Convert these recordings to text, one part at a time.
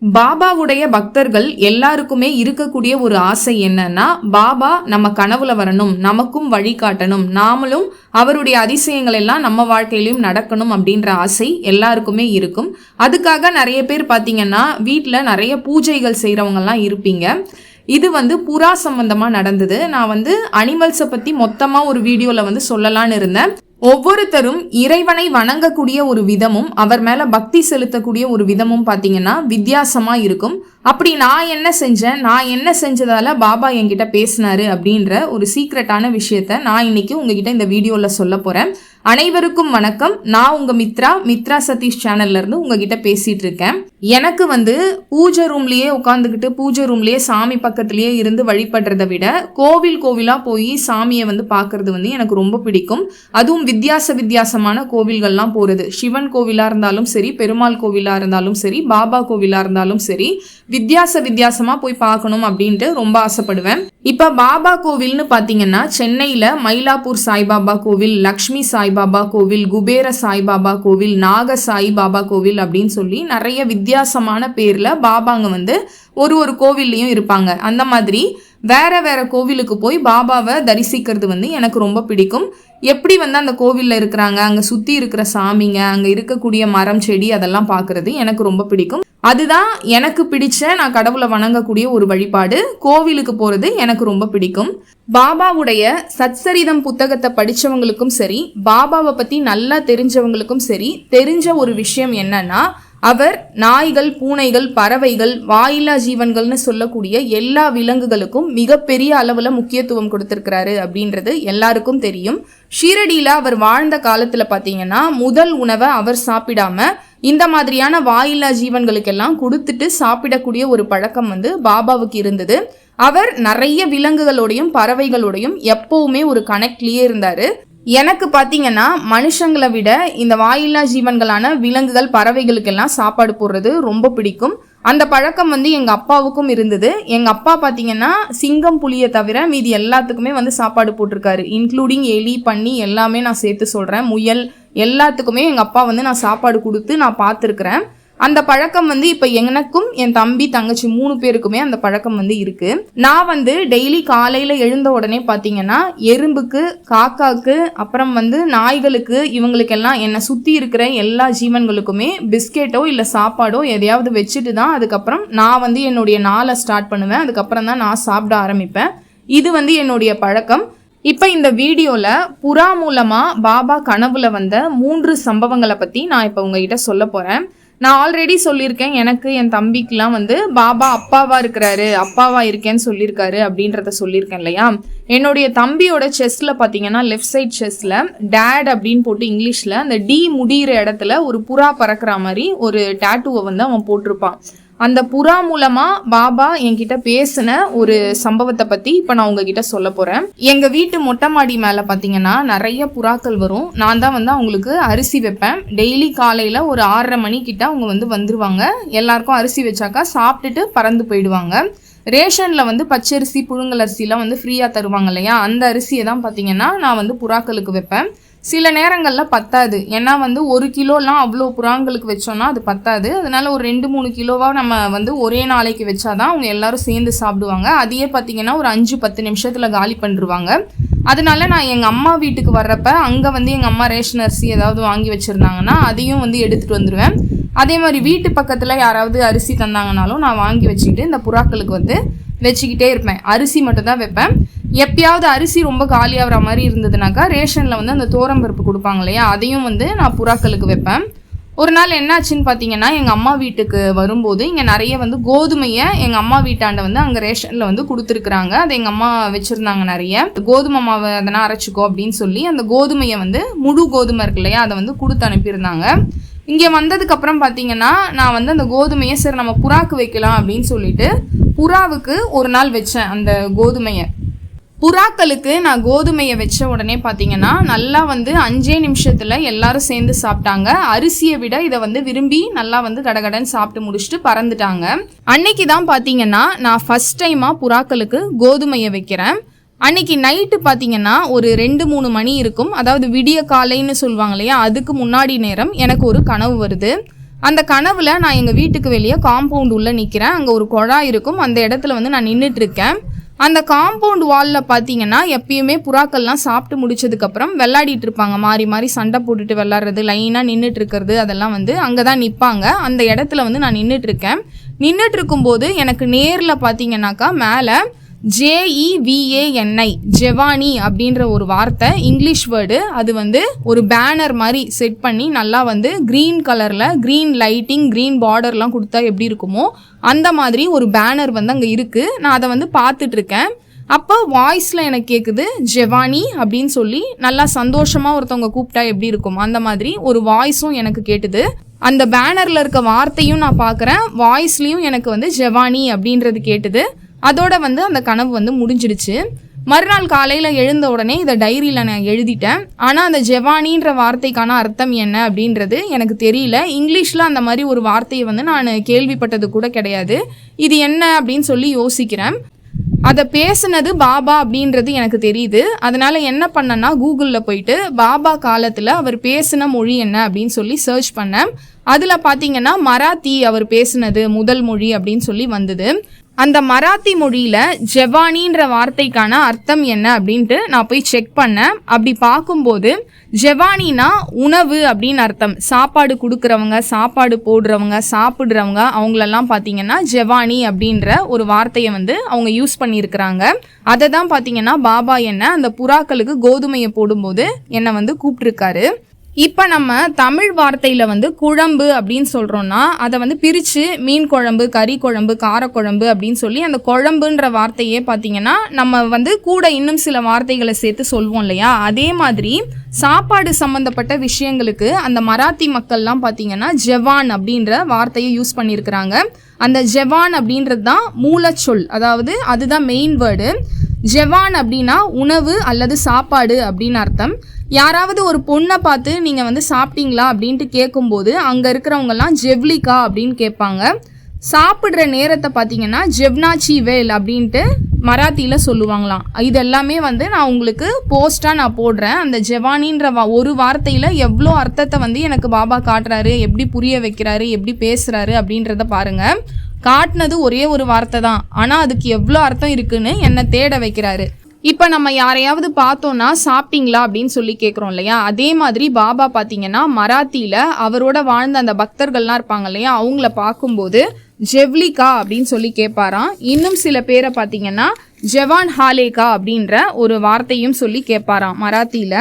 பாபாவுடைய பக்தர்கள் எல்லாருக்குமே இருக்கக்கூடிய ஒரு ஆசை என்னன்னா, பாபா நம்ம கனவுல வரணும், நமக்கும் வழிகாட்டணும், நாமளும் அவருடைய அதிசயங்கள் எல்லாம் நம்ம வாழ்க்கையிலும் நடக்கணும் அப்படின்ற ஆசை எல்லாருக்குமே இருக்கும். அதுக்காக நிறைய பேர் பார்த்தீங்கன்னா வீட்டில் நிறைய பூஜைகள் செய்கிறவங்கலாம் இருப்பீங்க. இது புறா சம்பந்தமாக நடந்தது. நான் அனிமல்ஸை பற்றி மொத்தமாக ஒரு வீடியோவில் சொல்லலான்னு இருந்தேன். ஒவ்வொருத்தரும் இறைவனை வணங்கக்கூடிய ஒரு விதமும் அவர் மேல பக்தி செலுத்தக்கூடிய ஒரு விதமும் பாத்தீங்கன்னா வித்தியாசமா இருக்கும். அப்படி நான் என்ன செஞ்சதால பாபா என்கிட்ட பேசினாரு அப்படின்ற ஒரு சீக்ரெட்டான விஷயத்த நான் இன்னைக்கு உங்ககிட்ட இந்த வீடியோல சொல்ல போறேன். அனைவருக்கும் வணக்கம். நான் உங்க மித்ரா சதீஷ் சேனல்ல இருந்து உங்ககிட்ட பேசிட்டு இருக்கேன். எனக்கு பூஜை ரூம்லயே உட்காந்துக்கிட்டு பூஜை ரூம்லயே சாமி பக்கத்திலேயே இருந்து வழிபடுறதை விட கோவிலா போய் சாமியை பாக்குறது எனக்கு ரொம்ப பிடிக்கும். அதுவும் வித்தியாசமான கோவில்கள்லாம் போறது, சிவன் கோவிலா இருந்தாலும் சரி, பெருமாள் கோவிலா இருந்தாலும் சரி, பாபா கோவிலா இருந்தாலும் சரி, வித்தியாசமா போய் பார்க்கணும் அப்படின்ட்டு ரொம்ப ஆசைப்படுவேன். இப்ப பாபா கோவில்னு பாத்தீங்கன்னா சென்னையில மயிலாப்பூர் சாய்பாபா கோவில், லக்ஷ்மி சாய்பாபா கோவில், குபேர சாய்பாபா கோவில், நாக சாய்பாபா கோவில் அப்படின்னு சொல்லி நிறைய வித்தியாசமான பேர்ல பாபாங்க ஒரு கோவில்லையும் இருப்பாங்க. அந்த மாதிரி வேற கோவிலுக்கு போய் பாபாவை தரிசிக்கிறது எனக்கு ரொம்ப பிடிக்கும். எப்படி அந்த கோவில்ல இருக்கிறாங்க, அங்க சுத்தி இருக்கிற சாமிங்க, அங்க இருக்கக்கூடிய மரம் செடி அதெல்லாம் பார்க்கறது எனக்கு ரொம்ப பிடிக்கும். அதுதான் எனக்கு பிடிச்ச, நான் கடவுளை வணங்கக்கூடிய ஒரு வழிபாடு. கோவிலுக்கு போறது எனக்கு ரொம்ப பிடிக்கும். பாபாவுடைய சத்சரிதம் புத்தகத்தை படிச்சவங்களுக்கும் சரி, பாபாவை பத்தி நல்லா தெரிஞ்சவங்களுக்கும் சரி, தெரிஞ்ச ஒரு விஷயம் என்னன்னா, அவர் நாய்கள், பூனைகள், பறவைகள், வாயில்லா ஜீவன்கள்னு சொல்லக்கூடிய எல்லா விலங்குகளுக்கும் மிகப்பெரிய அளவுல முக்கியத்துவம் கொடுத்திருக்கிறாரு அப்படின்றது எல்லாருக்கும் தெரியும். ஷீரடியில அவர் வாழ்ந்த காலத்துல பாத்தீங்கன்னா முதல் உணவை அவர் சாப்பிடாம இந்த மாதிரியான வாயில்லா ஜீவன்களுக்கெல்லாம் கொடுத்துட்டு சாப்பிடக்கூடிய ஒரு பழக்கம் பாபாவுக்கு இருந்தது. அவர் நிறைய விலங்குகளோடையும் பறவைகளோடையும் எப்பவுமே ஒரு கனெக்ட்லயே இருந்தாரு. எனக்கு பாத்தீங்கன்னா மனுஷங்களை விட இந்த வாயில்லா ஜீவன்களான விலங்குகள், பறவைகளுக்கெல்லாம் சாப்பாடு போடுறது ரொம்ப பிடிக்கும். அந்த பழக்கம் எங்க அப்பாவுக்கும் இருந்தது. எங்க அப்பா பாத்தீங்கன்னா சிங்கம், புலியை தவிர மீதி எல்லாத்துக்குமே சாப்பாடு போட்டிருக்காரு. இன்க்ளூடிங் எலி, பன்னி எல்லாமே நான் சேர்த்து சொல்றேன், முயல் எல்லாத்துக்குமே எங்க அப்பா நான் சாப்பாடு கொடுத்து நான் பார்த்துருக்கிறேன். அந்த பழக்கம் இப்ப எனக்கும் என் தம்பி, தங்கச்சி 3 பேருக்குமே அந்த பழக்கம் இருக்கு. நான் டெய்லி காலையில எழுந்த உடனே பாத்தீங்கன்னா எறும்புக்கு, காக்காக்கு, அப்புறம் நாய்களுக்கு, இவங்களுக்கெல்லாம் என்னை சுத்தி இருக்கிற எல்லா ஜீவன்களுக்குமே பிஸ்கெட்டோ இல்ல சாப்பாடோ எதையாவது வச்சுட்டு தான் அதுக்கப்புறம் நான் என்னுடைய நாளை ஸ்டார்ட் பண்ணுவேன். அதுக்கப்புறம் தான் நான் சாப்பிட ஆரம்பிப்பேன். இது என்னுடைய பழக்கம். இப்ப இந்த வீடியோல புறா மூலமா பாபா கனவுல 3 சம்பவங்களை பத்தி நான் இப்ப உங்ககிட்ட சொல்ல போறேன். நான் ஆல்ரெடி சொல்லியிருக்கேன், எனக்கு என் தம்பிக்கெல்லாம் பாபா அப்பாவா இருக்கேன்னு சொல்லியிருக்காரு அப்படின்றத சொல்லியிருக்கேன் இல்லையா. என்னுடைய தம்பியோட செஸ்ல பாத்தீங்கன்னா லெஃப்ட் சைட் செஸ்ல டேட் அப்படின்னு போட்டு இங்கிலீஷ்ல அந்த டி முடிகிற இடத்துல ஒரு புறா பறக்கிற மாதிரி ஒரு டாட்டூவை அவன் போட்டிருப்பான். அந்த புறா மூலமா பாபா என்கிட்ட பேசின ஒரு சம்பவத்தை பத்தி இப்ப நான் உங்ககிட்ட சொல்ல போறேன். எங்க வீட்டு மொட்டை மாடி மேல பாத்தீங்கன்னா நிறைய புறாக்கள் வரும். நான் தான் அவங்களுக்கு அரிசி வைப்பேன். டெய்லி காலையில ஒரு 6:30 மணி கிட்ட அவங்க வந்துருவாங்க. எல்லாருக்கும் அரிசி வச்சாக்கா சாப்பிட்டுட்டு பறந்து போயிடுவாங்க. ரேஷன்ல பச்சரிசி, புழுங்கல் அரிசிலாம் ஃப்ரீயா தருவாங்க இல்லையா, அந்த அரிசியை தான் பாத்தீங்கன்னா நான் புறாக்களுக்கு வைப்பேன். சில நேரங்களில் பத்தாது. ஏன்னா 1 கிலோலாம் அவ்வளோ புறாங்களுக்கு வச்சோன்னா அது பத்தாது. அதனால ஒரு 2-3 கிலோவா நம்ம ஒரே நாளைக்கு வச்சாதான் அவங்க எல்லாரும் சேர்ந்து சாப்பிடுவாங்க. அதையே பார்த்தீங்கன்னா ஒரு 5-10 நிமிஷத்துல காலி பண்ணிருவாங்க. அதனால நான் எங்கள் அம்மா வீட்டுக்கு வர்றப்ப அங்கே எங்கள் அம்மா ரேஷன் அரிசி ஏதாவது வாங்கி வச்சுருந்தாங்கன்னா அதையும் எடுத்துகிட்டு வந்துடுவேன். அதே மாதிரி வீட்டு பக்கத்தில் யாராவது அரிசி தந்தாங்கனாலும் நான் வாங்கி வச்சுக்கிட்டு இந்த புறாக்களுக்கு வச்சுக்கிட்டே இருப்பேன். அரிசி மட்டும் தான் வைப்பேன். எப்பயாவது அரிசி ரொம்ப காலியாகிற மாதிரி இருந்ததுனாக்கா ரேஷன்ல அந்த தோரம்பருப்பு கொடுப்பாங்க இல்லையா, அதையும் நான் புறாக்களுக்கு வைப்பேன். ஒரு நாள் என்னாச்சுன்னு பார்த்தீங்கன்னா, எங்கள் அம்மா வீட்டுக்கு வரும்போது இங்கே நிறைய கோதுமையை எங்கள் அம்மா வீட்டாண்ட அங்கே ரேஷனில் கொடுத்துருக்குறாங்க. அதை எங்கள் அம்மா வச்சுருந்தாங்க நிறைய. கோதுமை மாவை அதெல்லாம் அரைச்சிக்கோ அப்படின்னு சொல்லி அந்த கோதுமையை முழு கோதுமை இருக்கு இல்லையா, அதை கொடுத்து அனுப்பியிருந்தாங்க. இங்கே வந்ததுக்கப்புறம் பார்த்தீங்கன்னா நான் அந்த கோதுமையை சரி நம்ம புறாக்கு வைக்கலாம் அப்படின்னு சொல்லிட்டு புறாவுக்கு ஒரு நாள் வச்சேன் அந்த கோதுமையை. புறாக்களுக்கு நான் கோதுமையை வச்ச உடனே பார்த்தீங்கன்னா நல்லா 5 நிமிஷத்துல எல்லாரும் சேர்ந்து சாப்பிட்டாங்க. அரிசியை விட இதை விரும்பி நல்லா கடகடன்னு சாப்பிட்டு முடிச்சுட்டு பறந்துட்டாங்க. அன்னைக்கு தான் பார்த்தீங்கன்னா நான் ஃபர்ஸ்ட் டைமா புறாக்களுக்கு கோதுமையை வைக்கிறேன். அன்னைக்கு நைட்டு பார்த்தீங்கன்னா ஒரு 2-3 மணி இருக்கும். அதாவது விடிய காலைன்னு சொல்லுவாங்க இல்லையா, அதுக்கு முன்னாடி நேரம் எனக்கு ஒரு கனவு வருது. அந்த கனவுல நான் எங்கள் வீட்டுக்கு வெளியே காம்பவுண்ட் உள்ளே நிற்கிறேன். அங்கே ஒரு குழாய் இருக்கும். அந்த இடத்துல வந்து நான் நின்றுட்டு இருக்கேன். அந்த காம்பவுண்ட் வாலில் பார்த்தீங்கன்னா எப்பயுமே புறாக்கள்லாம் சாப்பிட்டு முடிச்சதுக்கப்புறம் விளையாடிட்டு இருப்பாங்க. மாறி மாறி சண்டை போட்டுட்டு விளாட்றது, லைனாக நின்றுட்டு இருக்கிறது, அதெல்லாம் வந்து அங்கே தான் நிற்பாங்க. அந்த இடத்துல வந்து நான் நின்றுட்டு இருக்கேன். நின்றுட்டு இருக்கும்போது எனக்கு நேரில் பார்த்தீங்கன்னாக்கா மேலே JEVANI ஜெவானி அப்படின்ற ஒரு வார்த்தை, இங்கிலீஷ் வேர்டு, அது வந்து ஒரு பேனர் மாதிரி செட் பண்ணி நல்லா வந்து க்ரீன் கலரில் க்ரீன் லைட்டிங், க்ரீன் பார்டர்லாம் கொடுத்தா எப்படி இருக்குமோ அந்த மாதிரி ஒரு பேனர் வந்து அங்கே இருக்குது. நான் அதை வந்து பார்த்துட்ருக்கேன். அப்போ வாய்ஸில் எனக்கு கேட்குது ஜெவானி அப்படின்னு சொல்லி, நல்லா சந்தோஷமாக ஒருத்தவங்க கூப்பிட்டா எப்படி இருக்கும் அந்த மாதிரி ஒரு வாய்ஸும் எனக்கு கேட்டுது. அந்த பேனரில் இருக்க வார்த்தையும் நான் பார்க்குறேன், வாய்ஸ்லேயும் எனக்கு வந்து ஜெவானி அப்படின்றது கேட்டுது. அதோட வந்து அந்த கனவு வந்து முடிஞ்சிடுச்சு. மறுநாள் காலையில் எழுந்த உடனே இதை டைரியில் நான் எழுதிட்டேன். ஆனால் அந்த ஜெவானின்ற வார்த்தைக்கான அர்த்தம் என்ன அப்படின்றது எனக்கு தெரியல. இங்கிலீஷில் அந்த மாதிரி ஒரு வார்த்தையை வந்து நான் கேள்விப்பட்டது கூட கிடையாது. இது என்ன அப்படின்னு சொல்லி யோசிக்கிறேன். அதை பேசுனது பாபா அப்படின்றது எனக்கு தெரியுது. அதனால் என்ன பண்ணேன்னா கூகுளில் போயிட்டு பாபா காலத்தில் அவர் பேசின மொழி என்ன அப்படின்னு சொல்லி சர்ச் பண்ணேன். அதில் பார்த்தீங்கன்னா மராத்தி அவர் பேசினது முதல் மொழி அப்படின்னு சொல்லி வந்தது. அந்த மராத்தி மொழியில் ஜெவானின்ற வார்த்தைக்கான அர்த்தம் என்ன அப்படின்ட்டு நான் போய் செக் பண்ணேன். அப்படி பார்க்கும்போது ஜெவானினா உணவு அப்படின்னு அர்த்தம். சாப்பாடு கொடுக்குறவங்க, சாப்பாடு போடுறவங்க, சாப்பிட்றவங்க, அவங்களெல்லாம் பார்த்தீங்கன்னா ஜெவானி அப்படின்ற ஒரு வார்த்தையை வந்து அவங்க யூஸ் பண்ணியிருக்கிறாங்க. அதை தான் பார்த்தீங்கன்னா பாபா என்ன அந்த புறாக்களுக்கு கோதுமையை போடும்போது என்னை வந்து கூப்பிட்ருக்காரு. இப்போ நம்ம தமிழ் வார்த்தையில் வந்து குழம்பு அப்படின்னு சொல்கிறோன்னா அதை வந்து பிரித்து மீன் குழம்பு, கறி குழம்பு, காரக்குழம்பு அப்படின்னு சொல்லி அந்த குழம்புன்ற வார்த்தையே பார்த்திங்கன்னா நம்ம வந்து கூட இன்னும் சில வார்த்தைகளை சேர்த்து சொல்வோம் இல்லையா? அதே மாதிரி சாப்பாடு சம்மந்தப்பட்ட விஷயங்களுக்கு அந்த மராத்தி மக்கள்லாம் பார்த்திங்கன்னா ஜெவான் அப்படின்ற வார்த்தையை யூஸ் பண்ணியிருக்கிறாங்க. அந்த ஜெவான் அப்படின்றது தான் மூலச்சொல், அதாவது அதுதான் மெயின் வேர்டு. ஜெவான் அப்படின்னா உணவு அல்லது சாப்பாடு அப்படின்னு அர்த்தம். யாராவது ஒரு பொண்ணை பார்த்து நீங்கள் வந்து சாப்பிட்டீங்களா அப்படின்ட்டு கேட்கும்போது அங்கே இருக்கிறவங்கலாம் ஜெவ்லிகா அப்படின்னு கேட்பாங்க. சாப்பிட்ற நேரத்தை பார்த்தீங்கன்னா ஜெவ்னாச்சி வேல் அப்படின்ட்டு மராத்தியில் சொல்லுவாங்களாம். இது எல்லாமே வந்து நான் உங்களுக்கு போஸ்ட்டாக நான் போடுறேன். அந்த ஜெவானின்ற ஒரு வார்த்தையில் எவ்வளோ அர்த்தத்தை வந்து எனக்கு பாபா காட்டுறாரு, எப்படி புரிய வைக்கிறாரு, எப்படி பேசுகிறாரு அப்படின்றத பாருங்கள். காட்டினது ஒரே ஒரு வார்த்தை தான், ஆனால் அதுக்கு எவ்வளோ அர்த்தம் இருக்குன்னு என்னை தேட வைக்கிறாரு. இப்போ நம்ம யாரையாவது பார்த்தோன்னா சாப்பிட்டீங்களா அப்படின்னு சொல்லி கேட்குறோம் இல்லையா? அதே மாதிரி பாபா பார்த்தீங்கன்னா மராத்தியில் அவரோட வாழ்ந்த அந்த பக்தர்கள்லாம் இருப்பாங்க இல்லையா, அவங்கள பார்க்கும்போது ஜெவ்லிகா அப்படின்னு சொல்லி கேட்பாராம். இன்னும் சில பேரை பார்த்தீங்கன்னா ஜெவான் ஹாலேகா அப்படின்ற ஒரு வார்த்தையும் சொல்லி கேட்பாராம் மராத்தியில்.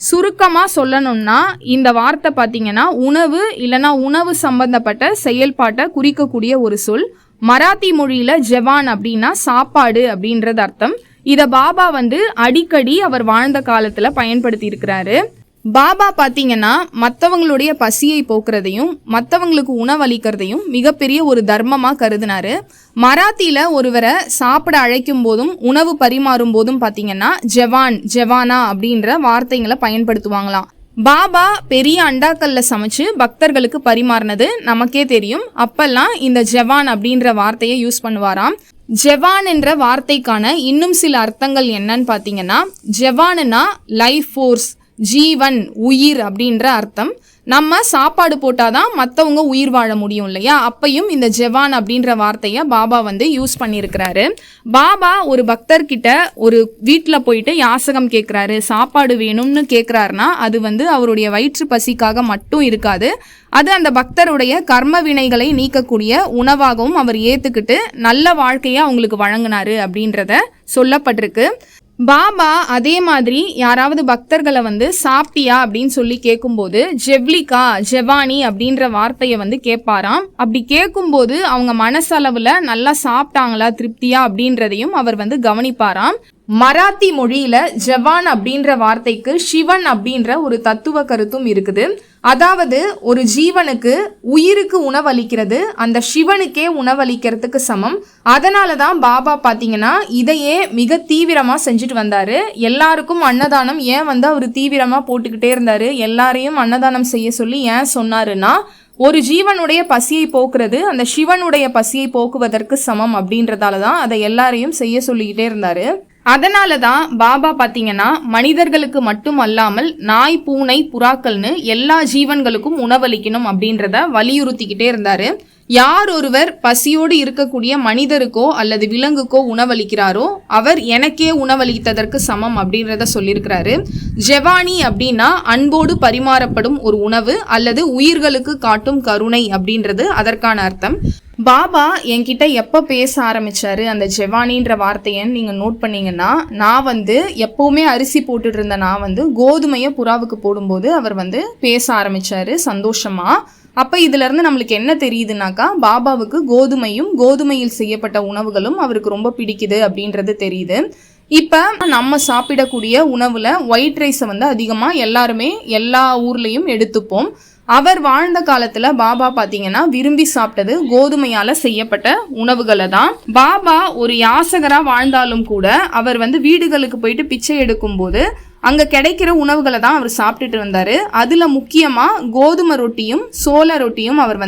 சுருக்கமாக சொல்லணும்னா இந்த வார்த்தை பார்த்தீங்கன்னா உணவு இல்லைன்னா உணவு சம்பந்தப்பட்ட செயல்பாட்டை குறிக்கக்கூடிய ஒரு சொல். மராத்தி மொழியில் ஜெவான் அப்படின்னா சாப்பாடு அப்படின்றது அர்த்தம். இதை பாபா வந்து அடிக்கடி அவர் வாழ்ந்த காலத்தில் பயன்படுத்தி இருக்கிறாரு. பாபா பார்த்தீங்கன்னா மற்றவங்களுடைய பசியை போக்குறதையும் மற்றவங்களுக்கு உணவளிக்கிறதையும் மிகப்பெரிய ஒரு தர்மமாக கருதினாரு. மராத்தியில் ஒருவரை சாப்பிட அழைக்கும் போதும் உணவு பரிமாறும் போதும் பார்த்தீங்கன்னா ஜெவான், ஜெவானா அப்படின்ற வார்த்தைகளை பயன்படுத்துவாங்களாம். பாபா பெரிய அண்டாக்கல்ல சமைச்சு பக்தர்களுக்கு பரிமாறினது நமக்கே தெரியும். அப்பெல்லாம் இந்த ஜெவான் அப்படின்ற வார்த்தையை யூஸ் பண்ணுவாராம். ஜெவான் என்ற வார்த்தைக்கான இன்னும் சில அர்த்தங்கள் என்னன்னு பார்த்தீங்கன்னா, ஜெவானுனா லைஃப் ஃபோர்ஸ், ஜீவன், உயிர் அப்படின்ற அர்த்தம். நம்ம சாப்பாடு போட்டாதான் மற்றவங்க உயிர் வாழ முடியும் இல்லையா? அப்பையும் இந்த ஜெவான் அப்படின்ற வார்த்தையை பாபா வந்து யூஸ் பண்ணியிருக்கிறாரு. பாபா ஒரு பக்தர்கிட்ட ஒரு வீட்டில் போயிட்டு யாசகம் கேட்குறாரு, சாப்பாடு வேணும்னு கேட்குறாருனா அது வந்து அவருடைய வயிற்று பசிக்காக மட்டும் இருக்காது. அது அந்த பக்தருடைய கர்ம வினைகளை நீக்கக்கூடிய உணவாகவும் அவர் ஏற்றுக்கிட்டு நல்ல வாழ்க்கையை அவங்களுக்கு வழங்கினாரு அப்படின்றத சொல்லப்பட்டிருக்கு. பாபா அதே மாதிரி யாராவது பக்தர்களை வந்து சாப்பிட்டியா அப்படின்னு சொல்லி கேட்கும்போது ஜெவ்லிகா, ஜெவானி அப்படின்ற வார்த்தையை வந்து கேட்பாராம். அப்படி கேட்கும்போது அவங்க மனசளவில் நல்லா சாப்பிட்டாங்களா, திருப்தியா அப்படின்றதையும் அவர் வந்து கவனிப்பாராம். மராத்தி மொழியில ஜெவான் அப்படின்ற வார்த்தைக்கு சிவன் அப்படின்ற ஒரு தத்துவ கருத்தும் இருக்குது. அதாவது ஒரு ஜீவனுக்கு உயிருக்கு உணவளிக்கிறது அந்த சிவனுக்கே உணவளிக்கிறதுக்கு சமம். அதனால தான் பாபா பார்த்தீங்கன்னா இதையே மிக தீவிரமாக செஞ்சுட்டு வந்தாரு. எல்லாருக்கும் அன்னதானம் ஏன் வந்து அவர் தீவிரமாக போட்டுக்கிட்டே இருந்தாரு, எல்லாரையும் அன்னதானம் செய்ய சொல்லி ஏன் சொன்னாருன்னா, ஒரு ஜீவனுடைய பசியை போக்குறது அந்த சிவனுடைய பசியை போக்குவதற்கு சமம் அப்படின்றதால தான் அதை எல்லாரையும் செய்ய சொல்லிக்கிட்டே இருந்தாரு. அதனால தான் பாபா பார்த்தீங்கன்னா மனிதர்களுக்கு மட்டும் அல்லாமல் நாய், பூனை, புறாக்கள்னு எல்லா ஜீவன்களுக்கும் உணவளிக்கணும் அப்படின்றத வலியுறுத்திக்கிட்டே இருந்தாரு. யார் ஒருவர் பசியோடு இருக்கக்கூடிய மனிதருக்கோ அல்லது விலங்குக்கோ உணவளிக்கிறாரோ அவர் எனக்கே உணவளித்ததற்கு சமம் அப்படின்றத சொல்லியிருக்கிறாரு. ஜெவானி அப்படின்னா அன்போடு பரிமாறப்படும் ஒரு உணவு அல்லது உயிர்களுக்கு காட்டும் கருணை அப்படின்றது அதற்கான அர்த்தம். பாபா என்கிட்ட எப்போ பேச ஆரம்பிச்சாரு அந்த ஜெவானின்ற வார்த்தையை நீங்கள் நோட் பண்ணீங்கன்னா, நான் எப்பவுமே அரிசி போட்டுட்டு இருந்த நான் கோதுமையை புறாவுக்கு போடும்போது அவர் பேச ஆரம்பிச்சாரு சந்தோஷமா. அப்போ இதிலிருந்து நம்மளுக்கு என்ன தெரியுதுனாக்கா, பாபாவுக்கு கோதுமையும் கோதுமையில் செய்யப்பட்ட உணவுகளும் அவருக்கு ரொம்ப பிடிக்குது அப்படின்றது தெரியுது. இப்போ நம்ம சாப்பிடக்கூடிய உணவில் ஒயிட் ரைஸை அதிகமாக எல்லாருமே எல்லா ஊர்லேயும் எடுத்துப்போம். அவர் வாழ்ந்த காலத்துல பாபா பாத்தீங்கன்னா விரும்பி சாப்பிட்டது கோதுமையால செய்யப்பட்ட உணவுகளை தான். பாபா ஒரு யாசகரா வாழ்ந்தாலும் கூட அவர் வீடுகளுக்கு போயிட்டு பிச்சை எடுக்கும் போது அங்க கிடைக்கிற உணவுகளை தான் அவர் சாப்பிட்டுட்டு வந்தாரு. அதுல முக்கியமா கோதுமை ரொட்டியும் சோள ரொட்டியும் அவர்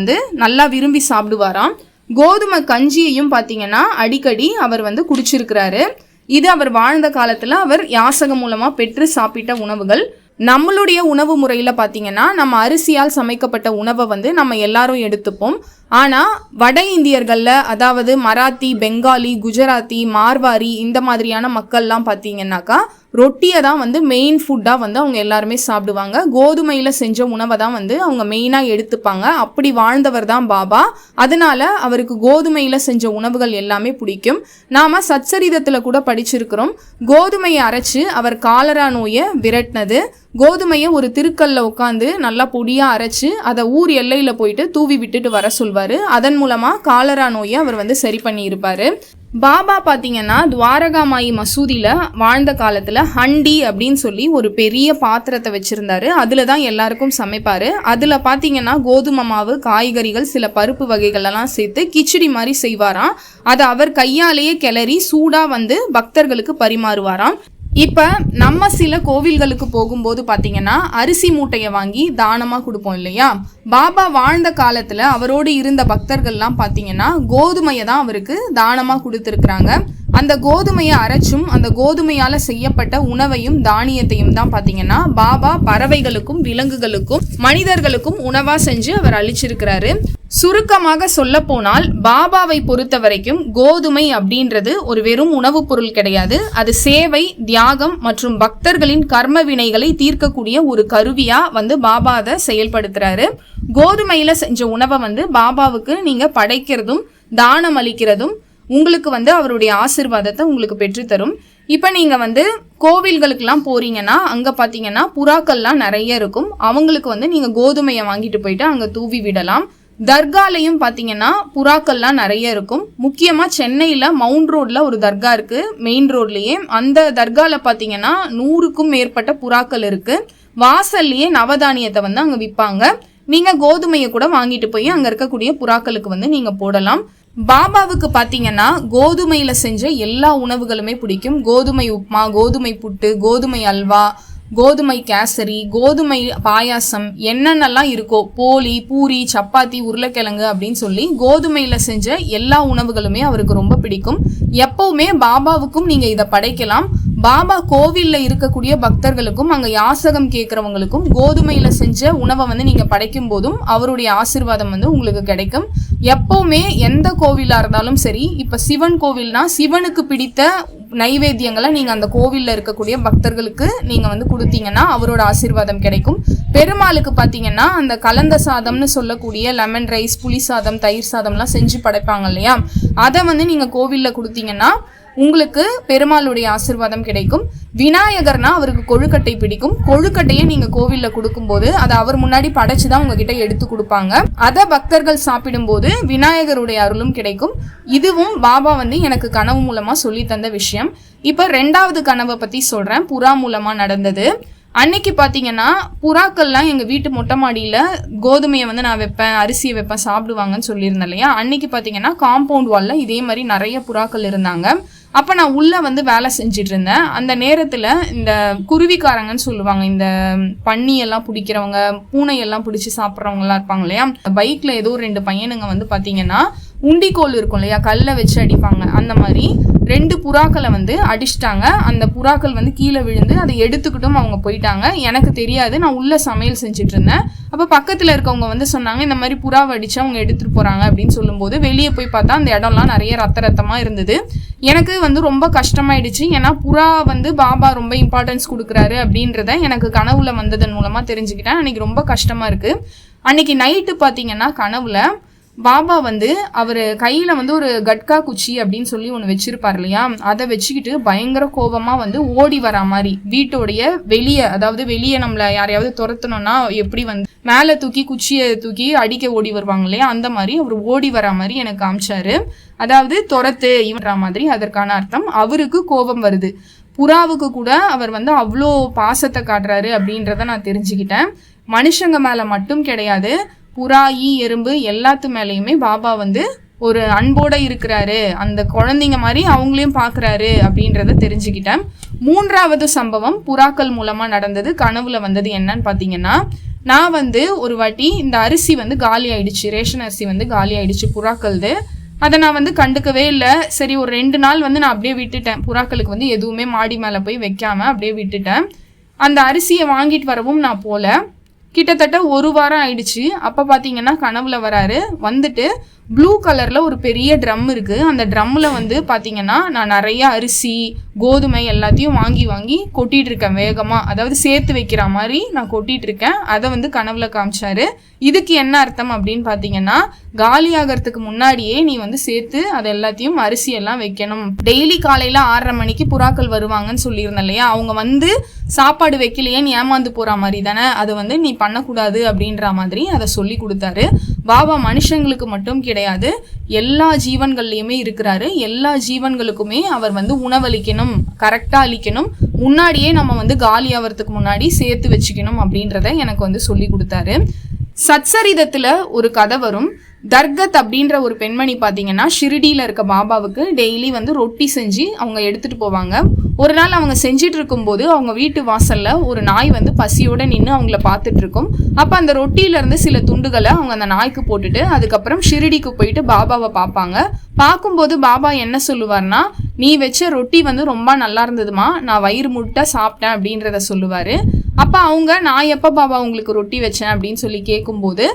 நல்லா விரும்பி சாப்பிடுவாராம். கோதுமை கஞ்சியையும் பாத்தீங்கன்னா அடிக்கடி அவர் குடிச்சிருக்கிறாரு. இது அவர் வாழ்ந்த காலத்துல அவர் யாசகம் மூலமா பெற்று சாப்பிட்ட உணவுகள். நம்மளுடைய உணவு முறையில் பார்த்தீங்கன்னா நம்ம அரிசியால் சமைக்கப்பட்ட உணவை நம்ம எல்லாரும் எடுத்துப்போம். ஆனால் வட இந்தியர்களில், அதாவது மராத்தி, பெங்காலி, குஜராத்தி, மார்வாரி இந்த மாதிரியான மக்கள்லாம் பார்த்தீங்கன்னாக்கா ரொட்டியை தான் மெயின் ஃபுட்டாக அவங்க எல்லாருமே சாப்பிடுவாங்க. கோதுமையில் செஞ்ச உணவை தான் அவங்க மெயினாக எடுத்துப்பாங்க. அப்படி வாழ்ந்தவர் தான் பாபா. அதனால அவருக்கு கோதுமையில் செஞ்ச உணவுகள் எல்லாமே பிடிக்கும். நாம் சச்சரிதத்தில் கூட படிச்சிருக்கிறோம், கோதுமையை அரைச்சு அவர் காலரா நோயை விரட்டினது. கோதுமையை ஒரு திருக்கல்ல உட்காந்து நல்லா பொடியாக அரைச்சு அதை ஊர் எல்லையில் போயிட்டு தூவி விட்டுட்டு வர சொல்வார். அதன் மூலமாக காலரா நோயை அவர் சரி பண்ணி இருப்பார். பாபா பார்த்தீங்கன்னா துவாரகாமாயி மசூதியில் வாழ்ந்த காலத்தில் ஹண்டி அப்படின்னு சொல்லி ஒரு பெரிய பாத்திரத்தை வச்சுருந்தாரு. அதில் தான் எல்லாருக்கும் சமைப்பார். அதில் பார்த்தீங்கன்னா கோதுமை மாவு, காய்கறிகள், சில பருப்பு வகைகளெல்லாம் சேர்த்து கிச்சடி மாதிரி செய்வாராம். அதை அவர் கையாலேயே கிளறி சூடாக பக்தர்களுக்கு பரிமாறுவாராம். இப்போ நம்ம சில கோவில்களுக்கு போகும்போது பார்த்தீங்கன்னா அரிசி மூட்டையை வாங்கி தானமாக கொடுப்போம் இல்லையா. பாபா வாழ்ந்த காலத்தில் அவரோடு இருந்த பக்தர்கள்லாம் பார்த்தீங்கன்னா கோதுமையை தான் அவருக்கு தானமாக கொடுத்துருக்குறாங்க. அந்த கோதுமையை அரைச்சும் அந்த கோதுமையால் செய்யப்பட்ட உணவையும் தானியத்தையும் தான் பார்த்தீங்கன்னா பாபா பறவைகளுக்கும் விலங்குகளுக்கும் மனிதர்களுக்கும் உணவாக செஞ்சு அவர் அளிச்சிருக்கிறாரு. சுருக்கமாக சொல்ல போனால் பாபாவை பொறுத்த வரைக்கும் கோதுமை அப்படின்றது ஒரு வெறும் உணவுப் பொருள் கிடையாது. அது சேவை, தியாகம் மற்றும் பக்தர்களின் கர்ம வினைகளை தீர்க்கக்கூடிய ஒரு கருவியா பாபா அதை செயல்படுத்துறாரு. கோதுமையில செஞ்ச உணவை பாபாவுக்கு நீங்க படைக்கிறதும் தானம் அளிக்கிறதும் உங்களுக்கு அவருடைய ஆசீர்வாதத்தை உங்களுக்கு பெற்றுத்தரும். இப்போ நீங்கள் கோவில்களுக்கெல்லாம் போறீங்கன்னா அங்கே பார்த்தீங்கன்னா புறாக்கள்லாம் நிறைய இருக்கும். அவங்களுக்கு நீங்கள் கோதுமையை வாங்கிட்டு போயிட்டு அங்கே தூவி விடலாம். தர்காலையும் பார்த்தீங்கன்னா புறாக்கள்லாம் நிறைய இருக்கும். முக்கியமாக சென்னையில் மவுண்ட் ரோடில் ஒரு தர்கா இருக்குது, மெயின் ரோட்லேயே. அந்த தர்காவில் பார்த்தீங்கன்னா 100க்கும் மேற்பட்ட புறாக்கள் இருக்குது. வாசல்லையே நவதானியத்தை அங்கே விற்பாங்க. நீங்கள் கோதுமையை கூட வாங்கிட்டு போய் அங்கே இருக்கக்கூடிய புறாக்களுக்கு நீங்கள் போடலாம். பாபாவுக்கு பார்த்தீங்கன்னா கோதுமையில் செஞ்ச எல்லா உணவுகளுமே பிடிக்கும். கோதுமை உப்மா, கோதுமை புட்டு, கோதுமை அல்வா, கோதுமை கேசரி, கோதுமை பாயாசம், என்னென்னலாம் இருக்கோ, போலி, பூரி, சப்பாத்தி, உருளைக்கிழங்கு அப்படின்னு சொல்லி கோதுமையில் செஞ்ச எல்லா உணவுகளுமே அவருக்கு ரொம்ப பிடிக்கும். எப்பவுமே பாபாவுக்கும் நீங்கள் இதை படைக்கலாம். பாபா கோவிலில் இருக்கக்கூடிய பக்தர்களுக்கும் அங்கே யாசகம் கேட்குறவங்களுக்கும் கோதுமையில் செஞ்ச உணவை நீங்கள் படைக்கும் போதும் அவருடைய ஆசீர்வாதம் உங்களுக்கு கிடைக்கும். எப்பவுமே எந்த கோவிலாக இருந்தாலும் சரி, இப்போ சிவன் கோவில்னா சிவனுக்கு பிடித்த நைவேத்தியங்களை நீங்கள் அந்த கோவிலில் இருக்கக்கூடிய பக்தர்களுக்கு நீங்கள் கொடுத்தீங்கன்னா அவரோட ஆசீர்வாதம் கிடைக்கும். பெருமாளுக்கு பார்த்தீங்கன்னா அந்த கலந்த சாதம்னு சொல்லக்கூடிய லெமன் ரைஸ், புளி சாதம், தயிர் சாதம்லாம் செஞ்சு படைப்பாங்க இல்லையா, அதை நீங்கள் கோவிலில் கொடுத்தீங்கன்னா உங்களுக்கு பெருமாளுடைய ஆசீர்வாதம் கிடைக்கும். விநாயகர்னா அவருக்கு கொழுக்கட்டை பிடிக்கும். கொழுக்கட்டையை நீங்க கோவில்ல கொடுக்கும்போது அதை அவர் முன்னாடி படைச்சுதான் உங்ககிட்ட எடுத்து கொடுப்பாங்க. அதை பக்தர்கள் சாப்பிடும்போது விநாயகருடைய அருளும் கிடைக்கும். இதுவும் பாபா எனக்கு கனவு மூலமா சொல்லி தந்த விஷயம். இப்ப 2வது கனவை பத்தி சொல்றேன், புறா மூலமா நடந்தது. அன்னைக்கு பார்த்தீங்கன்னா புறாக்கள்லாம் எங்கள் வீட்டு மொட்டை மாடியில் கோதுமையை நான் வைப்பேன், அரிசியை வைப்பேன், சாப்பிடுவாங்கன்னு சொல்லியிருந்தேன் இல்லையா. அன்னைக்கு பார்த்தீங்கன்னா காம்பவுண்ட் வாலில் இதே மாதிரி நிறைய புறாக்கள் இருந்தாங்க. அப்போ நான் உள்ளே வேலை செஞ்சிட்டு இருந்தேன். அந்த நேரத்தில் இந்த குருவிக்காரங்கன்னு சொல்லுவாங்க, இந்த பன்னியெல்லாம் பிடிக்கிறவங்க, பூனையெல்லாம் பிடிச்சி சாப்பிட்றவங்கலாம் இருப்பாங்க இல்லையா. பைக்கில் ஏதோ 2 பையனுங்க பார்த்தீங்கன்னா உண்டிக்கோல் இருக்கும் இல்லையா, கல்லை வச்சு அடிப்பாங்க, அந்த மாதிரி 2 புறாக்களை வந்து அடிச்சிட்டாங்க. அந்த புறாக்கள் வந்து கீழே விழுந்து அதை எடுத்துக்கிட்டும் அவங்க போயிட்டாங்க. எனக்கு தெரியாது, நான் உள்ள சமையல் செஞ்சுட்டு இருந்தேன். அப்போ பக்கத்தில் இருக்கவங்க வந்து சொன்னாங்க, இந்த மாதிரி புறாவை அடிச்சு அவங்க எடுத்துட்டு போறாங்க அப்படின்னு சொல்லும்போது வெளியே போய் பார்த்தா அந்த இடம்லாம் நிறைய ரத்தமா இருந்தது. எனக்கு வந்து ரொம்ப கஷ்டமாயிடுச்சு. ஏன்னா புறா வந்து பாபா ரொம்ப இம்பார்ட்டன்ஸ் கொடுக்குறாரு அப்படின்றத எனக்கு கனவுல வந்ததன் மூலமா தெரிஞ்சுக்கிட்டேன். அன்னைக்கு ரொம்ப கஷ்டமா இருக்கு. அன்னைக்கு நைட்டு பார்த்தீங்கன்னா கனவுல பாபா வந்து அவர் கையில் வந்து ஒரு கட்கா குச்சி அப்படின்னு சொல்லி ஒன்று வச்சிருப்பார் இல்லையா, அதை வச்சுக்கிட்டு பயங்கர கோபமாக வந்து ஓடி வரா மாதிரி வீட்டோடைய வெளியே, அதாவது வெளியே நம்மளை யாரையாவது துரத்தணும்னா எப்படி வந்து மேலே தூக்கி குச்சியை தூக்கி அடிக்க ஓடி வருவாங்க இல்லையா, அந்த மாதிரி அவர் ஓடி வரா மாதிரி எனக்கு காமிச்சாரு. அதாவது துரத்து இவன்ற மாதிரி. அதற்கான அர்த்தம் அவருக்கு கோபம் வருது. புறாவுக்கு கூட அவர் வந்து அவ்வளோ பாசத்தை காட்டுறாரு அப்படின்றத நான் தெரிஞ்சுக்கிட்டேன். மனுஷங்க மேலே மட்டும் கிடையாது, புறா, ஈ, எறும்பு எல்லாத்து மேலேயுமே பாபா வந்து ஒரு அன்போட இருக்கிறாரு, அந்த குழந்தைங்க மாதிரி அவங்களையும் பார்க்குறாரு அப்படின்றத தெரிஞ்சுக்கிட்டேன். 3வது சம்பவம் புறாக்கள் மூலமாக நடந்தது, கனவுல வந்தது என்னன்னு பார்த்தீங்கன்னா, நான் வந்து ஒரு வாட்டி இந்த அரிசி வந்து காலி ஆயிடுச்சு, ரேஷன் அரிசி வந்து காலி ஆயிடுச்சு புறாக்கள்து. அதை நான் வந்து கண்டுக்கவே இல்லை. சரி ஒரு 2 நாள் வந்து நான் அப்படியே விட்டுட்டேன், புறாக்களுக்கு வந்து எதுவுமே மாடி மேலே போய் வைக்காம அப்படியே விட்டுட்டேன். அந்த அரிசியை வாங்கிட்டு வரவும் நான் போல. கிட்டத்தட்ட 1 வாரம் ஆயிடுச்சு. அப்போ பார்த்தீங்கன்னா கனவுல வராரு. வந்துட்டு ப்ளூ கலரில் ஒரு பெரிய ட்ரம் இருக்குது. அந்த ட்ரம்மில் வந்து பார்த்தீங்கன்னா நான் நிறைய அரிசி, கோதுமை எல்லாத்தையும் வாங்கி கொட்டிகிட்டு இருக்கேன் வேகமாக. அதாவது சேர்த்து வைக்கிற மாதிரி நான் கொட்டிகிட்டு இருக்கேன். அதை வந்து கனவுல காமிச்சாரு. இதுக்கு என்ன அர்த்தம் அப்படின்னு பார்த்தீங்கன்னா, காலி ஆகிறதுக்கு முன்னாடியே நீ வந்து சேர்த்து அதை எல்லாத்தையும் அரிசியெல்லாம் வைக்கணும். டெய்லி காலையில் 6:30 மணிக்கு புறாக்கள் வருவாங்கன்னு சொல்லியிருந்தேன் இல்லையா, அவங்க வந்து சாப்பாடு வைக்கலையேன்னு ஏமாந்து போகிற மாதிரி தானே, அது வந்து நீ பண்ணக்கூடாது அப்படின்ற மாதிரி அதை சொல்லி கொடுத்தாரு. பாபா மனுஷங்களுக்கு மட்டும் கிடையாது, எல்லா ஜீவன்கள்லையுமே இருக்கிறாரு. எல்லா ஜீவன்களுக்குமே அவர் வந்து உணவளிக்கணும், கரெக்டாக அளிக்கணும், முன்னாடியே நம்ம வந்து காலி ஆகிறதுக்கு முன்னாடி சேர்த்து வச்சுக்கணும் அப்படின்றத எனக்கு வந்து சொல்லி கொடுத்தாரு. சத்சரிதத்தில் ஒரு கதை வரும். தர்கத் அப்படின்ற ஒரு பெண்மணி பார்த்தீங்கன்னா ஷிரிடியில் இருக்க பாபாவுக்கு டெய்லி வந்து ரொட்டி செஞ்சு அவங்க எடுத்துகிட்டு போவாங்க. ஒரு நாள் அவங்க செஞ்சிட்டு இருக்கும்போது அவங்க வீட்டு வாசலில் ஒரு நாய் வந்து பசியோடு நின்று அவங்கள பார்த்துட்டு இருக்கும். அப்போ அந்த ரொட்டியிலேருந்து சில துண்டுகளை அவங்க அந்த நாய்க்கு போட்டுட்டு அதுக்கப்புறம் ஷிரிடிக்கு போயிட்டு பாபாவை பார்ப்பாங்க. பார்க்கும்போது பாபா என்ன சொல்லுவார்னா, நீ வச்ச ரொட்டி வந்து ரொம்ப நல்லா இருந்ததுமா, நான் வயிறு முட்டை சாப்பிட்டேன் அப்படின்றத சொல்லுவார். அப்போ அவங்க, நான் எப்போ பாபா உங்களுக்கு ரொட்டி வச்சேன் அப்படின்னு சொல்லி கேட்கும்போது,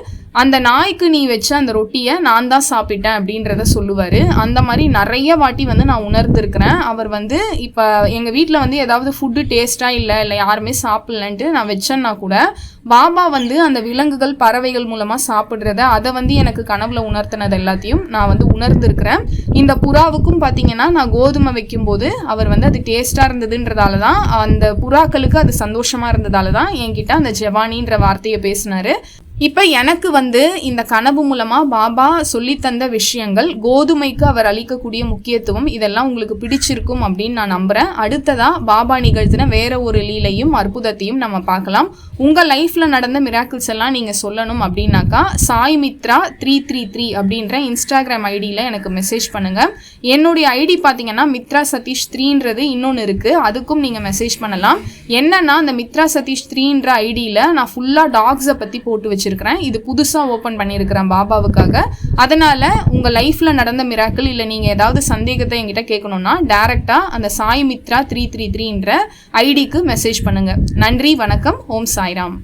அந்த நாய்க்கு நீ வச்ச அந்த ரொட்டியை நான் தான் சாப்பிட்டேன் அப்படின்றத சொல்லுவார். அந்த மாதிரி நிறைய வாட்டி வந்து நான் உணர்ந்துருக்கிறேன். அவர் வந்து இப்போ எங்கள் வீட்டில் வந்து ஏதாவது ஃபுட்டு டேஸ்ட்டாக இல்லை யாருமே சாப்பிட்லன்ட்டு நான் வச்சேன்னா கூட பாபா வந்து அந்த விலங்குகள், பறவைகள் மூலமாக சாப்பிட்றத அதை வந்து எனக்கு கனவுல உணர்த்தினது எல்லாத்தையும் நான் வந்து உணர்ந்துருக்கிறேன். இந்த புறாவுக்கும் பார்த்தீங்கன்னா நான் கோதுமை வைக்கும்போது அவர் வந்து அது டேஸ்ட்டாக இருந்ததுன்றதால தான், அந்த புறாக்களுக்கு அது சந்தோஷமாக இருந்ததால தான் என்கிட்ட அந்த ஜவானின்ற வார்த்தையை பேசினார். இப்போ எனக்கு வந்து இந்த கனவு மூலமாக பாபா சொல்லித்தந்த விஷயங்கள், கோதுமைக்கு அவர் அளிக்கக்கூடிய முக்கியத்துவம், இதெல்லாம் உங்களுக்கு பிடிச்சிருக்கும் அப்படின்னு நான் நம்புகிறேன். அடுத்ததாக பாபா நிகழ்த்தின வேற ஒரு லீலையும் அற்புதத்தையும் நம்ம பார்க்கலாம். உங்கள் லைஃப்பில் நடந்த மிராக்கிள்ஸ் எல்லாம் நீங்கள் சொல்லணும் அப்படின்னாக்கா சாய் மித்ரா 333 அப்படின்ற இன்ஸ்டாகிராம் ஐடியில் எனக்கு மெசேஜ் பண்ணுங்கள். என்னுடைய ஐடி பார்த்தீங்கன்னா மித்ரா சதீஷ் 3ன்றது இன்னொன்று இருக்குது, அதுக்கும் நீங்கள் மெசேஜ் பண்ணலாம். என்னன்னா அந்த மித்ரா சதீஷ் 3ன்ற ஐடியில் நான் ஃபுல்லாக டாக்ஸை பற்றி போட்டு வச்சிருக்கிறேன். இது புதுசாக ஓப்பன் பண்ணியிருக்கிறேன் பாபாவுக்காக. அதனால் உங்கள் லைஃப்பில் நடந்த மிராக்கிள் இல்லை நீங்கள் ஏதாவது சந்தேகத்தை என்கிட்ட கேட்கணுன்னா டைரெக்டாக அந்த சாய் மித்ரா 333ன்ற ஐடிக்கு மெசேஜ் பண்ணுங்கள். நன்றி, வணக்கம், ஓம் சாய்ராம்.